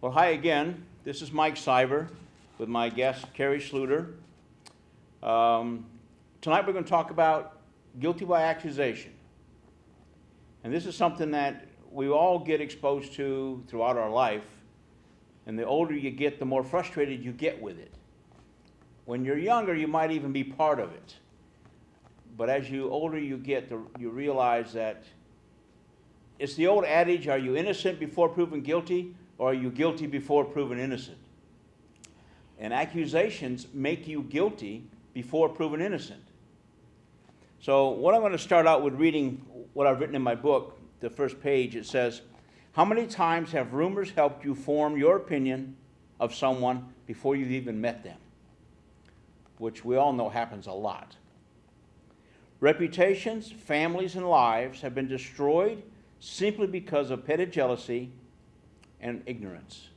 Well, hi again. This is Mike Siver with my guest, Carrie Schluter. Tonight we're going to talk about guilty by accusation. And this is something that we all get exposed to throughout our life. And the older you get, the more frustrated you get with it. When you're younger, you might even be part of it. But as you older you get, you realize that it's the old adage, are you innocent before proven guilty, or are you guilty before proven innocent? And accusations make you guilty before proven innocent. So what I'm going to start out with reading what I've written in my book, the first page. It says, how many times have rumors helped you form your opinion of someone before you've even met them? Which we all know happens a lot. Reputations, families, and lives have been destroyed simply because of petty jealousy and ignorance.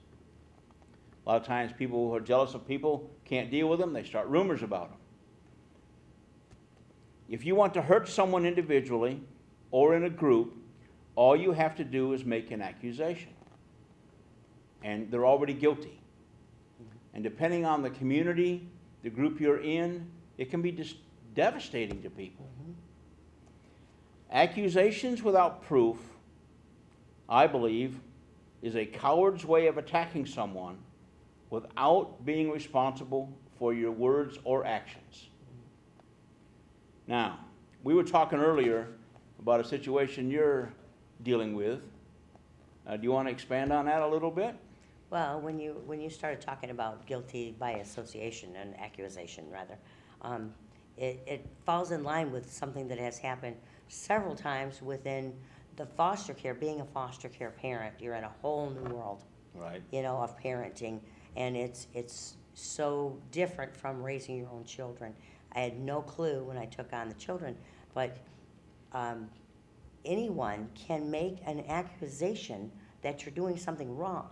A lot of times people who are jealous of people can't deal with them, they start rumors about them. If you want to hurt someone individually or in a group, all you have to do is make an accusation. And they're already guilty. And depending on the community, the group you're in, it can be devastating to people. Accusations without proof, I believe, is a coward's way of attacking someone without being responsible for your words or actions. Now, we were talking earlier about a situation you're dealing with. Do you want to expand on that a little bit? Well, when you started talking about guilty by association and accusation, rather, it falls in line with something that has happened several times within the foster care. Being a foster care parent, you're in a whole new world, Right. of parenting, and it's so different from raising your own children. I had no clue when I took on the children, but anyone can make an accusation that you're doing something wrong.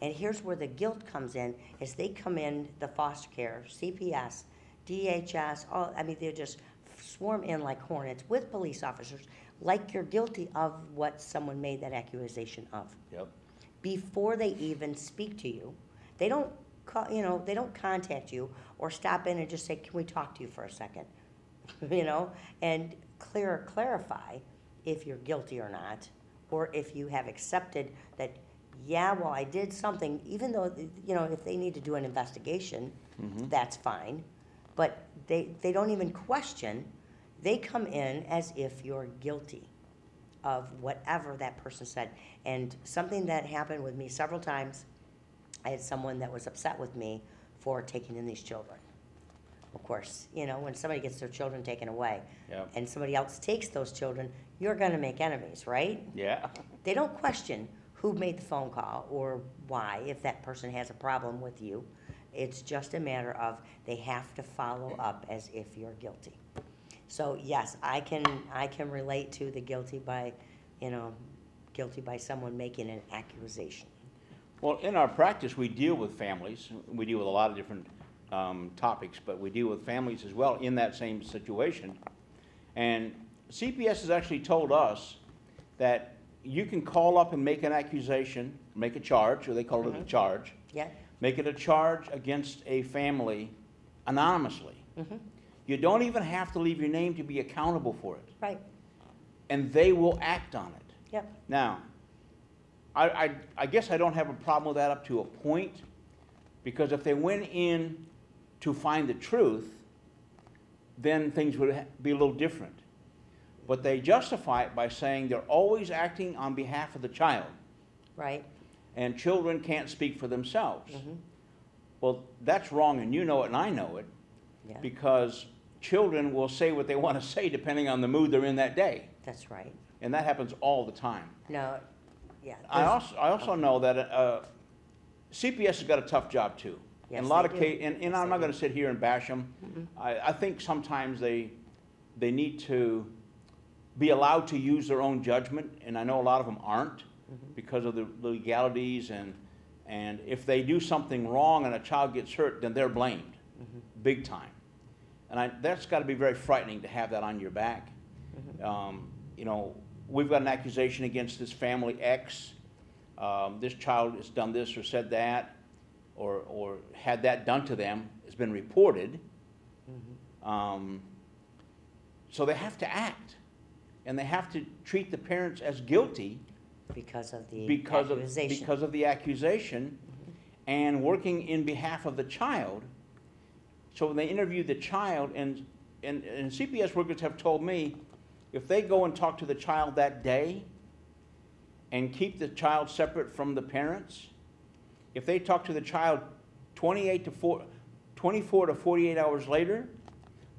And here's where the guilt comes in, is they come in, the foster care, CPS, DHS, they just swarm in like hornets with police officers, like you're guilty of what someone made that accusation of. Yep. Before they even speak to you, they don't call, they don't contact you or stop in and just say, can we talk to you for a second? And clarify if you're guilty or not, or if you have accepted that, yeah, well, I did something, even though, if they need to do an investigation, that's fine. But they don't even question. They come in as if you're guilty of whatever that person said. And something that happened with me several times, I had someone that was upset with me for taking in these children. Of course, when somebody gets their children taken away, Yep. and somebody else takes those children, you're going to make enemies, right? Yeah. They don't question who made the phone call or why, if that person has a problem with you. It's just a matter of they have to follow up as if you're guilty. So yes, I can relate to the guilty by someone making an accusation. Well, in our practice, we deal with families. We deal with a lot of different topics, but we deal with families as well in that same situation. And CPS has actually told us that you can call up and make an accusation, make a charge, or they call it a charge. Yeah. Make it a charge against a family anonymously. You don't even have to leave your name to be accountable for it. Right. And they will act on it. Yep. Now, I guess I don't have a problem with that up to a point, because if they went in to find the truth, then things would be a little different. But they justify it by saying they're always acting on behalf of the child. Right. And children can't speak for themselves. Well, that's wrong, and you know it and I know it, Yeah. because children will say what they want to say depending on the mood they're in that day. That's right. And that happens all the time. No. Yeah. I also know that CPS has got a tough job too. Yes, In a lot they of do. cases, and Yes, I'm they not do. going to sit here and bash them. I think sometimes they need to be allowed to use their own judgment, and I know a lot of them aren't because of the legalities, and if they do something wrong and a child gets hurt, then they're blamed, big time. And that's got to be very frightening to have that on your back. We've got an accusation against this family X. this child has done this or said that, or had that done to them, has been reported. So they have to act, and they have to treat the parents as guilty Because of the because accusation. because of the accusation, and working in behalf of the child. So when they interview the child, and CPS workers have told me, if they go and talk to the child that day and keep the child separate from the parents, if they talk to the child 24 to 48 hours later,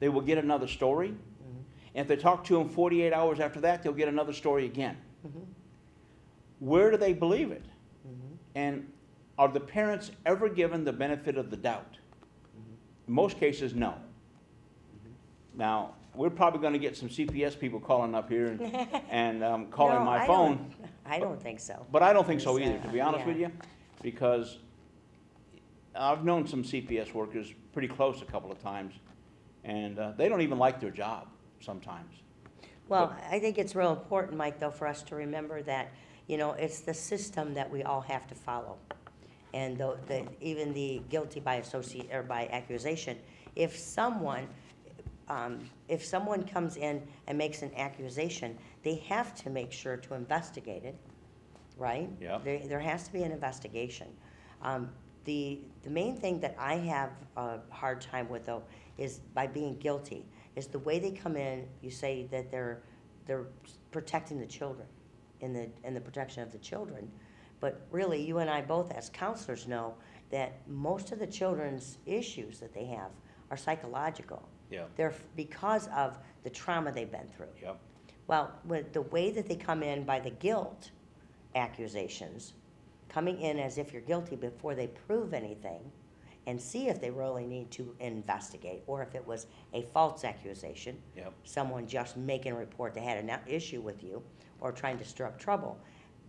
they will get another story. And if they talk to them 48 hours after that, they'll get another story again. Where do they believe it? And are the parents ever given the benefit of the doubt? In most cases, no. Now, we're probably going to get some CPS people calling up here and calling No, my phone. I don't think so. But I don't think so either, to be honest Yeah. with you, because I've known some CPS workers pretty close a couple of times, and they don't even like their job sometimes. Well, I think it's real important, Mike, though, for us to remember that, it's the system that we all have to follow. And even the guilty by by accusation, if someone comes in and makes an accusation, they have to make sure to investigate it, right? Yeah. There has to be an investigation. The main thing that I have a hard time with, though, is by being guilty, is the way they come in. You say that they're protecting the children, in the protection of the children, but really, you and I both, as counselors, know that most of the children's issues that they have are psychological. Yeah. They're because of the trauma they've been through. Yep. Well, with the way that they come in by the guilt accusations, coming in as if you're guilty before they prove anything, and see if they really need to investigate, or if it was a false accusation, Yep. someone just making a report they had an issue with you, or trying to stir up trouble.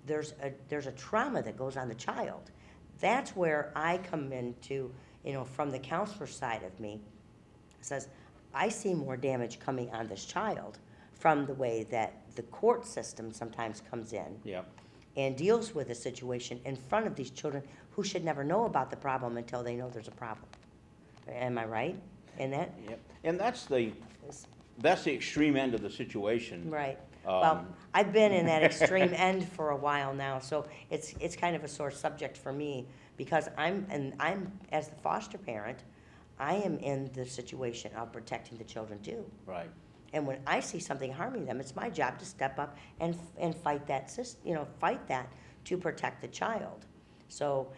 There's a trauma that goes on the child. That's where I come into, from the counselor side of me, says, I see more damage coming on this child from the way that the court system sometimes comes in Yep. and deals with a situation in front of these children who should never know about the problem until they know there's a problem. Am I right in that? Yep. And that's the extreme end of the situation. Right. Well, I've been in that extreme end for a while now, so it's kind of a sore subject for me, because I'm as the foster parent, I am in the situation of protecting the children too. Right. And when I see something harming them, it's my job to step up and fight that fight that to protect the child. So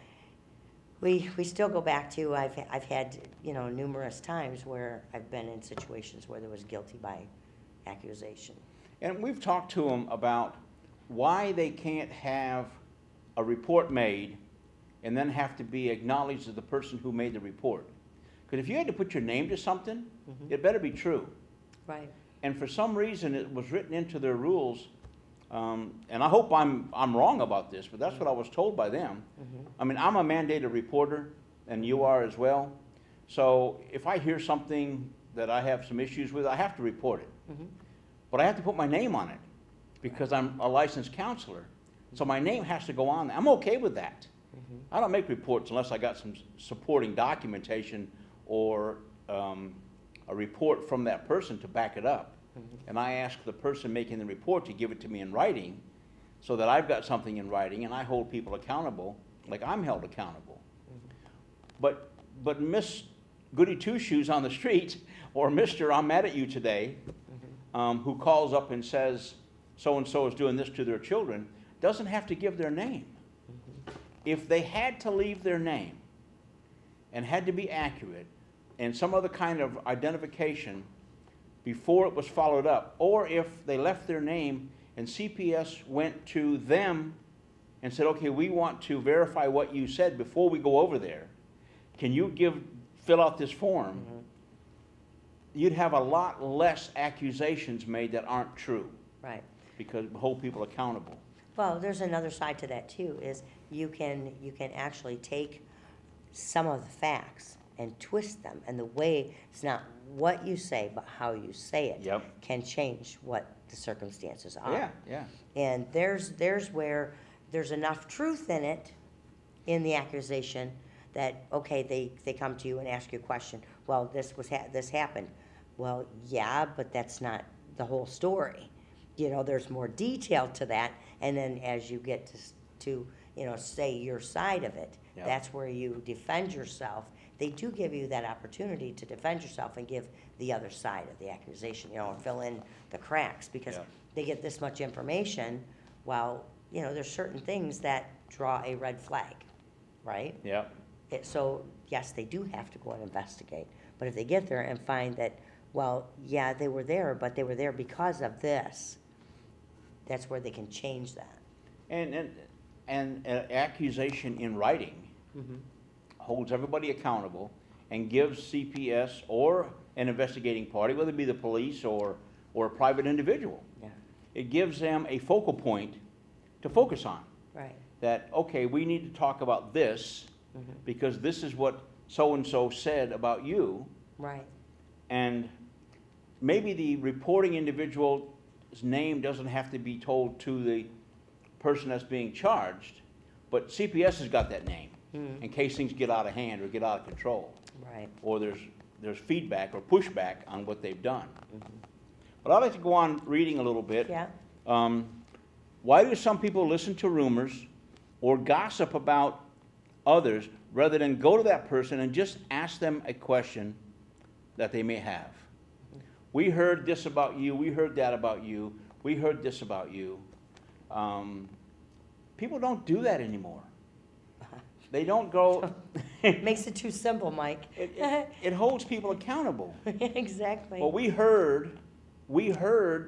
we still go back to, I've had numerous times where I've been in situations where there was guilty by accusation. And we've talked to them about why they can't have a report made and then have to be acknowledged as the person who made the report. Because if you had to put your name to something, it better be true. Right. And for some reason, it was written into their rules, and I hope I'm wrong about this, but that's what I was told by them. I mean, I'm a mandated reporter, and you are as well. So if I hear something that I have some issues with, I have to report it. But I have to put my name on it because I'm a licensed counselor. So my name has to go on there. I'm okay with that. I don't make reports unless I got some supporting documentation or a report from that person to back it up. And I ask the person making the report to give it to me in writing so that I've got something in writing, and I hold people accountable like I'm held accountable. But Miss Goody Two-Shoes on the street, or Mr. I'm mad at you today, who calls up and says so-and-so is doing this to their children, doesn't have to give their name. If they had to leave their name and had to be accurate and some other kind of identification before it was followed up, or if they left their name and CPS went to them and said, okay, we want to verify what you said before we go over there, can you fill out this form? You'd have a lot less accusations made that aren't true. Right. Because we hold people accountable. Well, there's another side to that too, is you can actually take some of the facts and twist them, and the way it's not what you say but how you say it can change what the circumstances are. Yeah. And there's where there's enough truth in it, in the accusation, that, okay, they come to you and ask you a question. Well, this happened. Well, yeah, but that's not the whole story. There's more detail to that, and then as you get to say your side of it, Yeah. that's where you defend yourself. They do give you that opportunity to defend yourself and give the other side of the accusation, and fill in the cracks, because Yeah. they get this much information. Well, there's certain things that draw a red flag, right? Yeah. So, yes, they do have to go and investigate. But if they get there and find that, well, yeah, they were there, but they were there because of this, that's where they can change that. And an accusation in writing holds everybody accountable and gives CPS or an investigating party, whether it be the police or a private individual, Yeah, it gives them a focal point to focus on. right. That, okay, we need to talk about this because this is what so-and-so said about you. Right. And maybe the reporting individual's name doesn't have to be told to the person that's being charged, but CPS has got that name in case things get out of hand or get out of control, Right. or there's feedback or pushback on what they've done. But I'd like to go on reading a little bit. Yeah. Why do some people listen to rumors or gossip about others rather than go to that person and just ask them a question that they may have? We heard this about you, we heard that about you, we heard this about you. People don't do that anymore. They don't go. Makes it too simple, Mike. It holds people accountable. Exactly. Well, we heard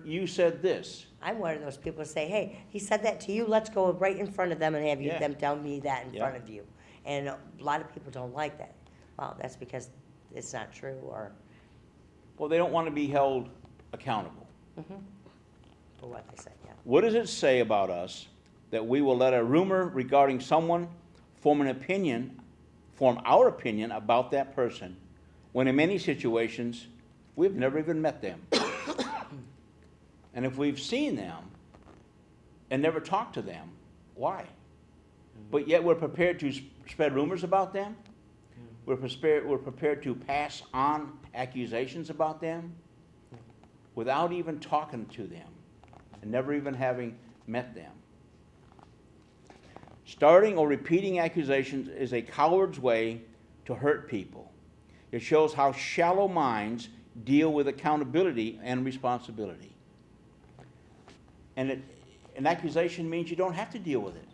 you said this. I'm one of those people who say, hey, he said that to you, let's go right in front of them and have Yeah. them tell me that in Yeah. front of you. And a lot of people don't like that. Well, that's because it's not true, or Well, they don't want to be held accountable. for what they say, yeah. What does it say about us that we will let a rumor regarding someone form our opinion about that person, when in many situations we've never even met them? And if we've seen them and never talked to them, why? But yet we're prepared to spread rumors about them? We're prepared to pass on accusations about them without even talking to them and never even having met them. Starting or repeating accusations is a coward's way to hurt people. It shows how shallow minds deal with accountability and responsibility. And an accusation means you don't have to deal with it.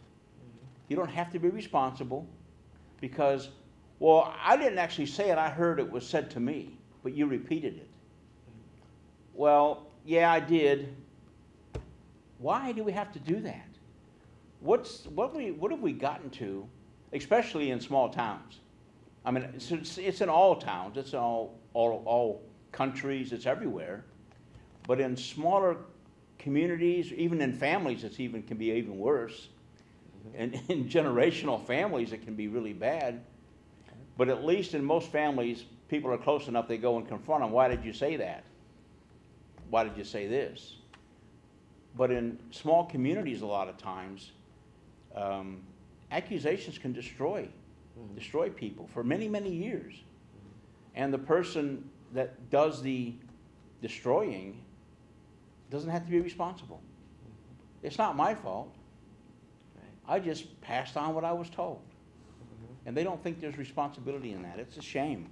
You don't have to be responsible because, well, I didn't actually say it, I heard it was said to me, but you repeated it. Well, yeah, I did. Why do we have to do that? What have we gotten to, especially in small towns? I mean, it's in all towns, it's in all countries, it's everywhere. But in smaller communities, even in families, can be even worse. And in generational families, it can be really bad. But at least in most families, people are close enough, they go and confront them. Why did you say that? Why did you say this? But in small communities, a lot of times, accusations can destroy people for many, many years. And the person that does the destroying doesn't have to be responsible. It's not my fault. I just passed on what I was told. And they don't think there's responsibility in that. It's a shame.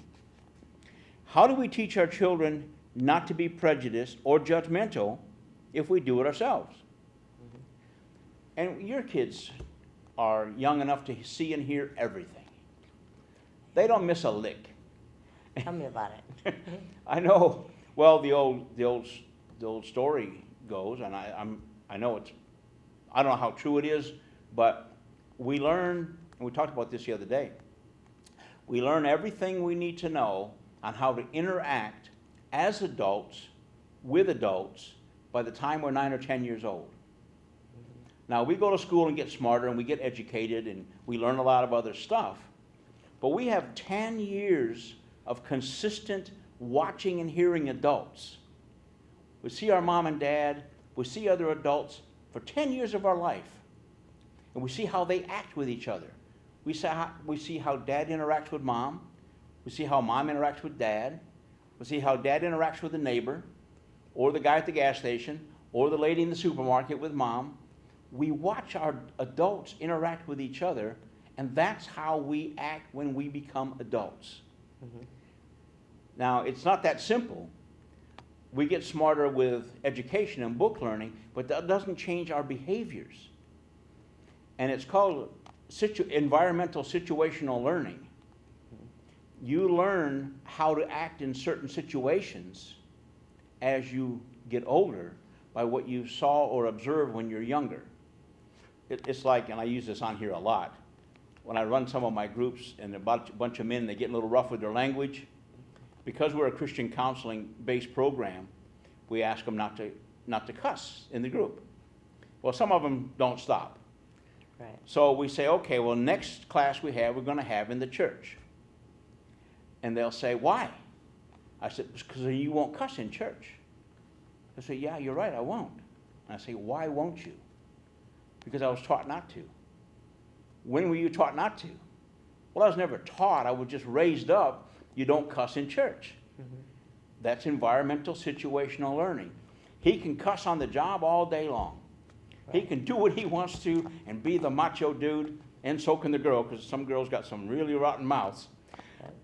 How do we teach our children not to be prejudiced or judgmental if we do it ourselves? And your kids are young enough to see and hear everything. They don't miss a lick. Tell me about it. I know. Well, the old story goes, and I know I don't know how true it is, but we learn, and we talked about this the other day. We learn everything we need to know on how to interact as adults with adults by the time we're 9 or 10 years old. Now, we go to school and get smarter and we get educated and we learn a lot of other stuff, but we have 10 years of consistent watching and hearing adults. We see our mom and dad, we see other adults for 10 years of our life. and we see how they act with each other. We see how dad interacts with mom. We see how mom interacts with dad. We see how dad interacts with the neighbor, or the guy at the gas station, or the lady in the supermarket with mom. We watch our adults interact with each other, and that's how we act when we become adults. Mm-hmm. Now, it's not that simple. We get smarter with education and book learning, but that doesn't change our behaviors. And it's called environmental situational learning. You learn how to act in certain situations as you get older by what you saw or observed when you're younger. It's like, and I use this on here a lot, when I run some of my groups and a bunch of men, they get a little rough with their language. Because we're a Christian counseling-based program, we ask them not to cuss in the group. Well, some of them don't stop. Right. So we say, okay, well, next class we're going to have in the church. And they'll say, why? I said, because you won't cuss in church. They say, yeah, you're right, I won't. And I say, why won't you? Because I was taught not to. When were you taught not to? Well, I was never taught. I was just raised up. You don't cuss in church. Mm-hmm. That's environmental situational learning. He can cuss on the job all day long. Right. He can do what he wants to and be the macho dude, and so can the girl, because some girls got some really rotten mouths.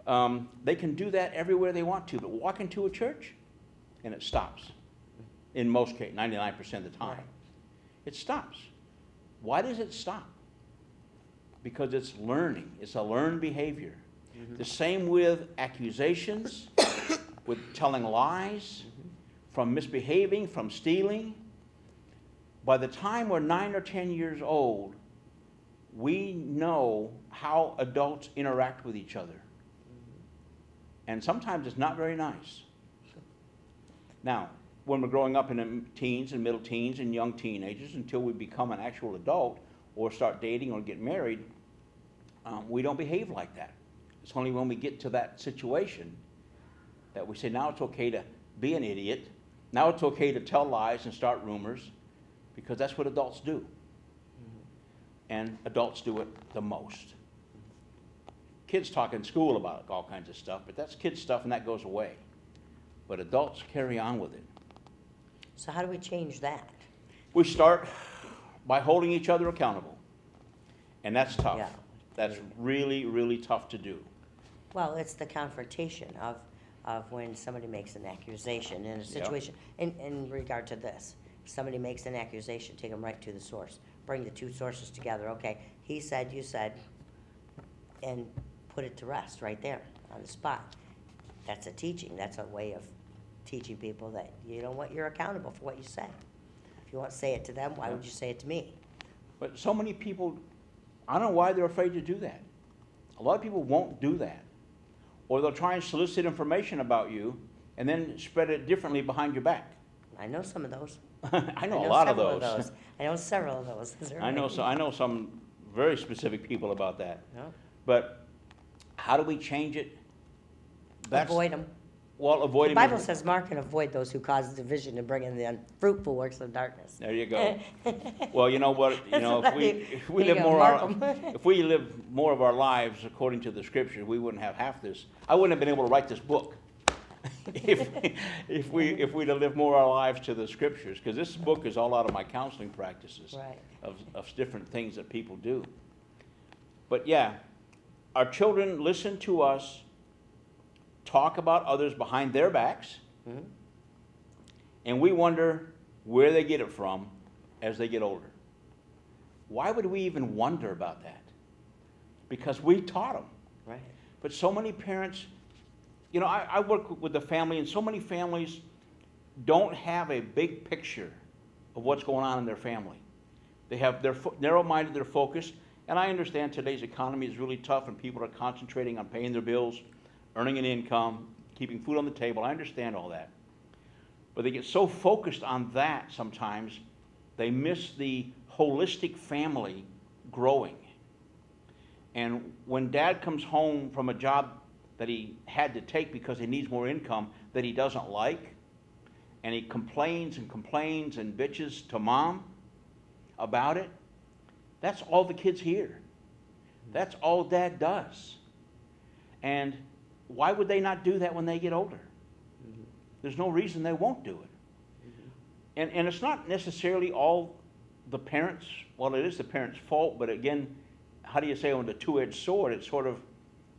Right. They can do that everywhere they want to, but walk into a church, and it stops. In most cases, 99% of the time. Right. It stops. Why does it stop? Because it's learning. It's a learned behavior. Mm-hmm. The same with accusations, with telling lies, mm-hmm. from misbehaving, from stealing. By the time we're 9 or 10 years old, we know how adults interact with each other. Mm-hmm. And sometimes it's not very nice. Now, when we're growing up in the teens and middle teens and young teenagers, until we become an actual adult or start dating or get married, we don't behave like that. It's only when we get to that situation that we say, now it's okay to be an idiot. Now it's okay to tell lies and start rumors, because that's what adults do. Mm-hmm. And adults do it the most. Kids talk in school about all kinds of stuff, but that's kids stuff and that goes away. But adults carry on with it. So how do we change that? We start by holding each other accountable. And that's tough. Yeah. That's really, really tough to do. Well, it's the confrontation of when somebody makes an accusation in a situation. Yep. In regard to this, if somebody makes an accusation, take them right to the source. Bring the two sources together. Okay, he said, you said, and put it to rest right there on the spot. That's a teaching. That's a way of teaching people that, you know what, you're accountable for what you say. If you want to say it to them, why would you say it to me? But so many people, I don't know why they're afraid to do that. A lot of people won't do that. Or they'll try and solicit information about you and then spread it differently behind your back. I know some of those. I know a lot of those. I know several of those. I know some very specific people about that. No. But how do we change it? Avoid them. Well, avoid them. The Bible says, mark and avoid those who cause division and bring in the unfruitful works of darkness. There you go. Well, you know what? You know, if we live more of our lives according to the Scripture, we wouldn't have half this. I wouldn't have been able to write this book if we'd have lived more of our lives to the Scriptures, because this book is all out of my counseling practices, right, of different things that people do. But yeah, our children listen to us talk about others behind their backs, mm-hmm. and we wonder where they get it from as they get older. Why would we even wonder about that? Because we taught them. Right. But so many parents, you know, I work with the family, and so many families don't have a big picture of what's going on in their family. They're narrow-minded, they're focused, and I understand today's economy is really tough and people are concentrating on paying their bills, earning an income, keeping food on the table. I understand all that. But they get so focused on that sometimes, they miss the holistic family growing. And when dad comes home from a job that he had to take because he needs more income that he doesn't like, and he complains and complains and bitches to mom about it, That's all the kids hear. That's all Dad does. And why would they not do that when they get older? There's no reason they won't do it. And it's not necessarily all the parents, well, it is the parents' fault, but again, how do you say on the two-edged sword, it sort of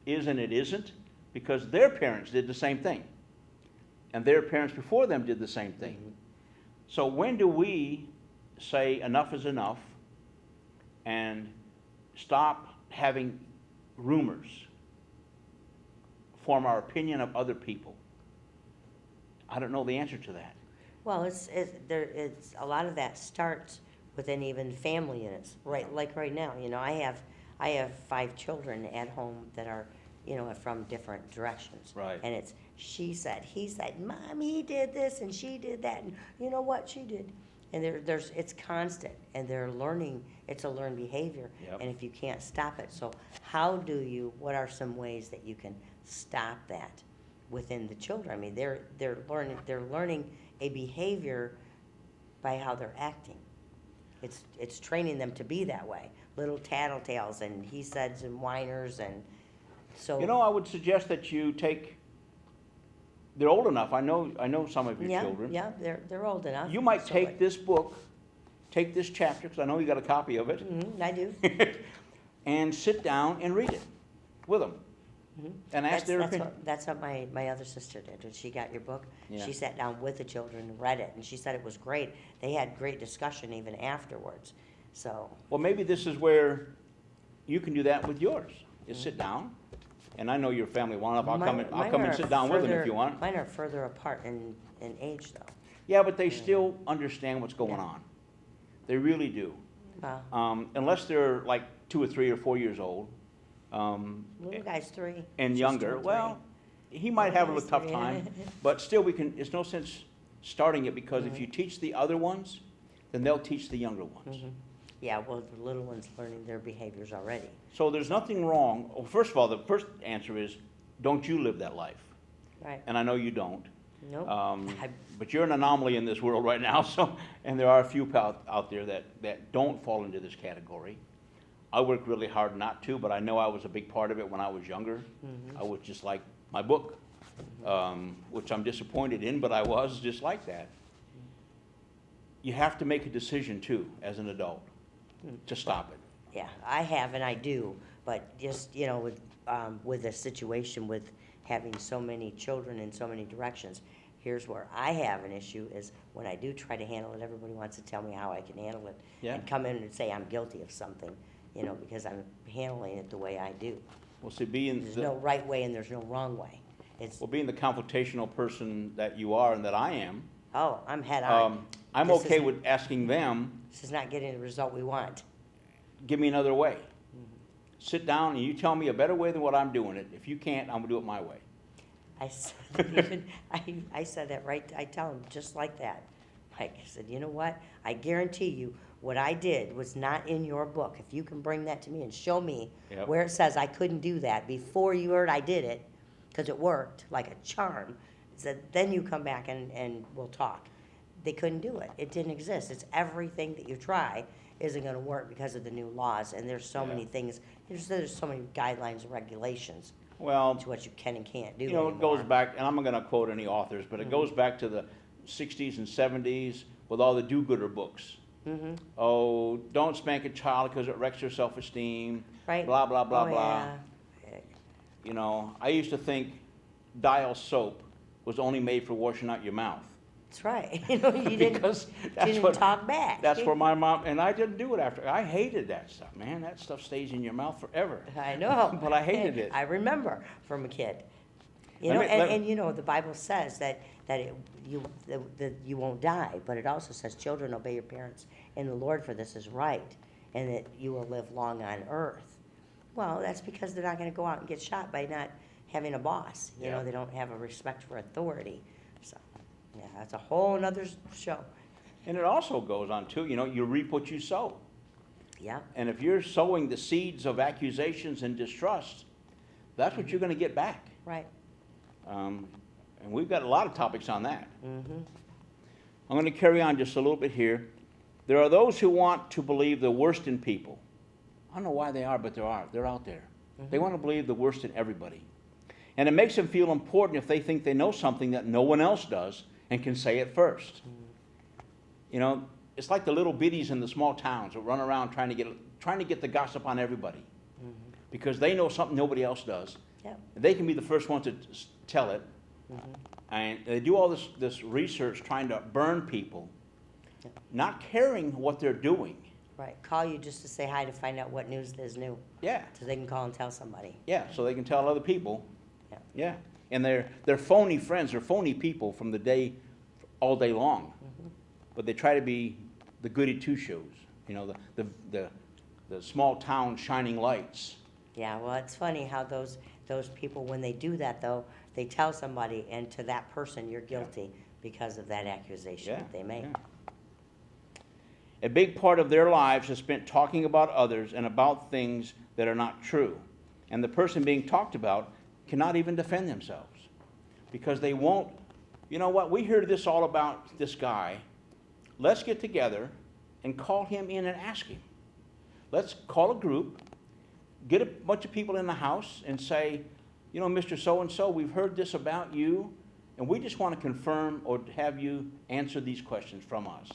is and it isn't, because their parents did the same thing. And their parents before them did the same thing. So when do we say enough is enough and stop having rumors form our opinion of other people? I don't know the answer to that. Well, it's a lot of that starts within even family units, right? Like right now, you know, I have 5 children at home that are, you know, from different directions. Right. And it's she said, he said, Mommy did this and she did that, and you know what she did. And it's constant, and they're learning. It's a learned behavior, Yep. and if you can't stop it, so what are some ways that you can stop that within the children? I mean, they're learning a behavior by how they're acting. It's training them to be that way. Little tattletales and he says and whiners, and so. You know, I would suggest that you take, they're old enough, I know some of your children. Yeah, they're old enough. You might so take this book, take this chapter, because I know you got a copy of it, I do. and sit down and read it with them. And ask their opinion. That's what my other sister did. When she got your book, Yeah. she sat down with the children and read it, and she said it was great. They had great discussion even afterwards. So. Well, maybe this is where you can do that with yours. You sit down, and I know your family well enough. I'll come and sit down with them if you want. Mine are further apart in age, though. Yeah, but they still understand what's going on. They really do. Wow. Unless they're like 2 or 3 or 4 years old. Little guy's 3. And She's younger. still 3. Well, he might have a Little little guy's tough 3. time, but still it's no sense starting it, because if you teach the other ones, then they'll teach the younger ones. Yeah, well, the little one's learning their behaviors already. So there's nothing wrong. Well, first of all, the first answer is, don't you live that life? Right. And I know you don't. Nope. But you're an anomaly in this world right now, and there are a few out there that don't fall into this category. I work really hard not to, but I know I was a big part of it when I was younger. I was just like my book, which I'm disappointed in, but I was just like that. You have to make a decision too, as an adult, to stop it. Yeah, I have and I do, but just, you know, with the situation with having so many children in so many directions, here's where I have an issue is when I do try to handle it, everybody wants to tell me how I can handle it. Yeah. And come in and say I'm guilty of something, you know, because I'm handling it the way I do. Well, see, There's no right way and there's no wrong way. being the confrontational person that you are and that I am, I'm head on. I'm This okay isn't- with asking them, This is not getting the result we want. give me another way. Sit down and you tell me a better way than what I'm doing it. If you can't, I'm gonna do it my way. I said, I said that right, I tell them just like that. Mike, I said, you know what? I guarantee you, what I did was not in your book. If you can bring that to me and show me Yep. where it says I couldn't do that before you heard I did it, because it worked like a charm, said, then you come back and we'll talk. They couldn't do it. It didn't exist. It's everything that you try isn't gonna work because of the new laws, and there's so Yeah. many things, there's so many guidelines and regulations Well, to what you can and can't do you know, it anymore. goes back, and I'm not gonna quote any authors, but it goes back to the 60s and 70s with all the do-gooder books. Oh, don't spank a child because it wrecks their self-esteem. Right. Blah, blah, blah, Oh, blah. yeah. You know, I used to think Dial soap was only made for washing out your mouth. That's right. You know, you didn't, Because that's didn't what, talk back. that's for my mom, and I didn't do it after. I hated that stuff, man. That stuff stays in your mouth forever. I know. But I hated it. I remember from a kid. You Let know, me- and, let- and you know, the Bible says that you won't die, but it also says, children, obey your parents in the Lord, for this is right, and that you will live long on earth. Well, that's because they're not gonna go out and get shot by not having a boss. You Yeah. know, they don't have a respect for authority. So, yeah, that's a whole nother show. And it also goes on too, you know, you reap what you sow. Yeah, And if you're sowing the seeds of accusations and distrust, that's what you're gonna get back. right. And we've got a lot of topics on that. Mm-hmm. I'm going to carry on just a little bit here. There are those who want to believe the worst in people. I don't know why they are, but they're out there. They want to believe the worst in everybody. And it makes them feel important if they think they know something that no one else does and can say it first. You know, it's like the little biddies in the small towns that run around trying to get the gossip on everybody. Because they know something nobody else does. Yep. They can be the first one to tell it. And they do all this research trying to burn people, not caring what they're doing. Right. Call you just to say hi to find out what news there's new. Yeah. So they can call and tell somebody. Yeah, so they can tell other people. Yeah. Yeah. And they're phony friends, they're phony people from the day, all day long. But they try to be the goody two-shoes, you know, the small town shining lights. Yeah, well, it's funny how those people, when they do that, though, they tell somebody, and to that person, you're guilty because of that accusation that they make. Yeah. A big part of their lives is spent talking about others and about things that are not true. And the person being talked about cannot even defend themselves because they won't. You know what? We hear this all about this guy. Let's get together and call him in and ask him. Let's call a group, get a bunch of people in the house and say, you know, Mr. So-and-so, we've heard this about you, and we just want to confirm or have you answer these questions from us.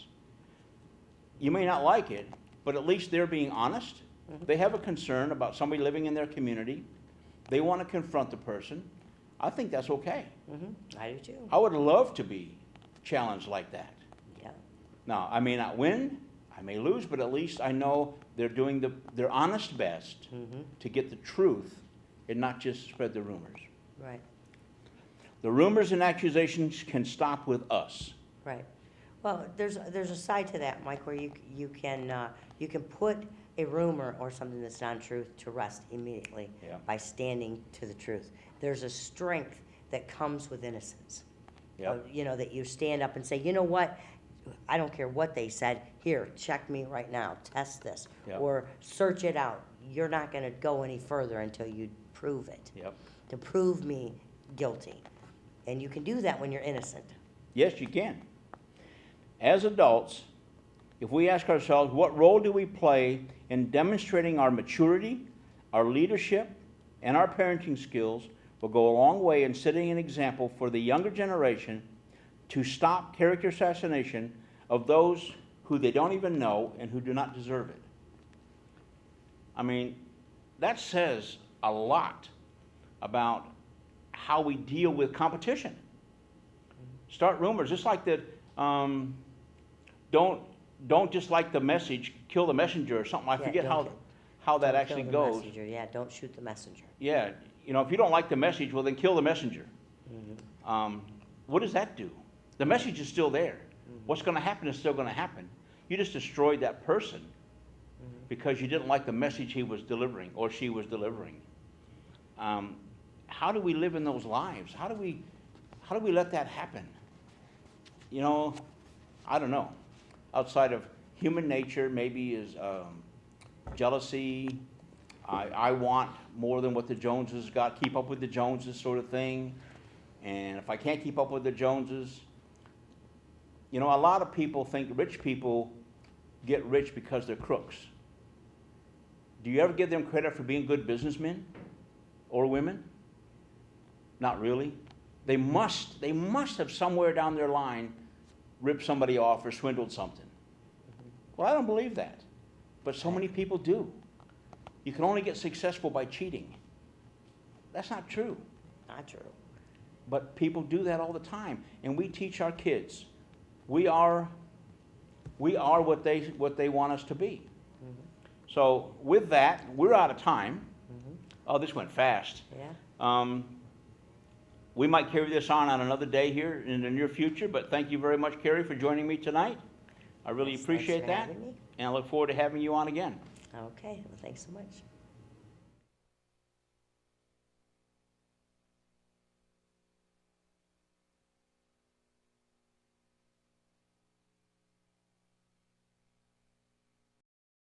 You may not like it, but at least they're being honest. They have a concern about somebody living in their community. They want to confront the person. I think that's okay. I do too. I would love to be challenged like that. Yeah. Now, I may not win, I may lose, but at least I know they're doing their honest best to get the truth and not just spread the rumors. Right. The rumors and accusations can stop with us. Right. Well, there's a side to that, Mike, where you can put a rumor or something that's non-truth to rest immediately by standing to the truth. There's a strength that comes with innocence. You know, that you stand up and say, you know what, I don't care what they said, here, check me right now, test this, or search it out. You're not going to go any further until you prove it, to prove me guilty. And you can do that when you're innocent. Yes, you can. As adults, if we ask ourselves, what role do we play in demonstrating our maturity, our leadership, and our parenting skills, will go a long way in setting an example for the younger generation to stop character assassination of those who they don't even know and who do not deserve it. I mean, that says a lot about how we deal with competition. Start rumors, just like that. Don't just like the message, kill the messenger or something. I forget how that actually goes. Messenger. Yeah, don't shoot the messenger. Yeah, you know, if you don't like the message, well then kill the messenger. What does that do? The message is still there. What's going to happen is still going to happen. You just destroyed that person because you didn't like the message he was delivering or she was delivering. How do we live in those lives? How do we let that happen? You know, I don't know. Outside of human nature, maybe is jealousy. I want more than what the Joneses got. Keep up with the Joneses, sort of thing. And if I can't keep up with the Joneses, you know, a lot of people think rich people get rich because they're crooks. Do you ever give them credit for being good businessmen or women? Not really. They must have somewhere down their line ripped somebody off or swindled something. Well, I don't believe that. But so many people do. You can only get successful by cheating. That's not true. Not true. But people do that all the time. And we teach our kids. We are what they want us to be. So with that, we're out of time. Oh, this went fast. Yeah. We might carry this on another day here in the near future, but thank you very much, Carrie, for joining me tonight. I really appreciate that, Thanks for having me. and I look forward to having you on again. Okay, well, thanks so much.